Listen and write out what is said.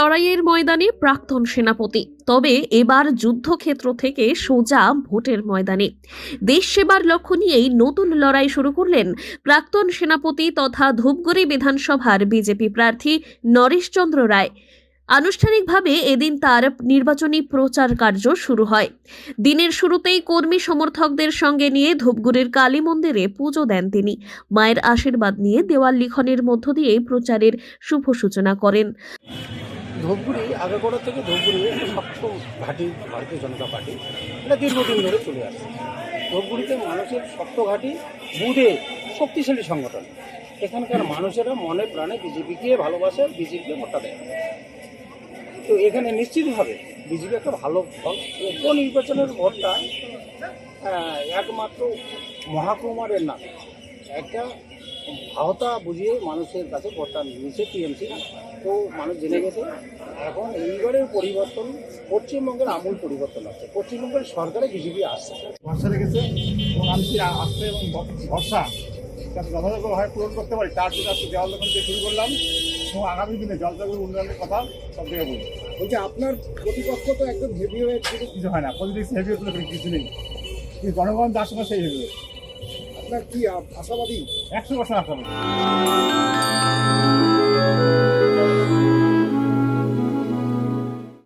লড়াইয়ের ময়দানে প্রাক্তন সেনাপতি, তবে এবার যুদ্ধক্ষেত্র থেকে সোজা ভোটের ময়দানে দেশ সেবার লক্ষ্য নিয়েই নতুন লড়াই শুরু করলেন প্রাক্তন সেনাপতি তথা ধূপগুড়ি বিধানসভার বিজেপি প্রার্থী নরেশচন্দ্র রায়। আনুষ্ঠানিকভাবে এদিন তার নির্বাচনী প্রচার কার্য শুরু হয়। দিনের শুরুতেই কর্মী সমর্থকদের সঙ্গে নিয়ে ধূপগুড়ির কালী মন্দিরে পুজো দেন তিনি। মায়ের আশীর্বাদ নিয়ে দেওয়াল লিখনের মধ্য দিয়ে প্রচারের শুভ সূচনা করেন। ধূপগুড়ি আগাগোড়া থেকে ধূপগুড়ি একটা শক্ত ঘাঁটি ভারতীয় জনতা পার্টি, এটা দীর্ঘদিন ধরে চলে আসছে। ধূপগুড়িতে মানুষের শক্ত ঘাঁটি, বুধে শক্তিশালী সংগঠন। এখানকার মানুষেরা মনে প্রাণে বিজেপিকে ভালোবাসে, বিজেপিকে ভোটটা দেয়। তো এখানে নিশ্চিতভাবে বিজেপি একটা ভালো ফল। উপনির্বাচনের ভোটটা একমাত্র মহাকুমারের নামে একটা ভাওতা বুঝিয়ে মানুষের কাছে ভোটটা নিয়েছে টিএমসি। তো মানুষ জেনে গেছে এখন এইবারের পরিবর্তন পশ্চিমবঙ্গের আমূল পরিবর্তন আছে। পশ্চিমবঙ্গের সরকারে বিজেপি আসছে, ভরসা রেখেছে এবং আমি সেই আস্থা এবং ভরসা যাতে যথাযথভাবে পূরণ করতে পারি তার জন্য আজকে দেওয়াল দোকান দিয়ে শুরু করলাম এবং আগামী দিনে জলপাইগুড়ি উন্নয়নের কথা সব থেকে বলবো। বলছে আপনার প্রতিপক্ষ তো একদম হেভি হয়ে কিছু হয় না, পলিটিক্স হেভি হতে কিছু নেই, কিন্তু জনগণ যার সময় সেই হেভি। আপনার কি আশাবাদী? 100% আশাবাদী।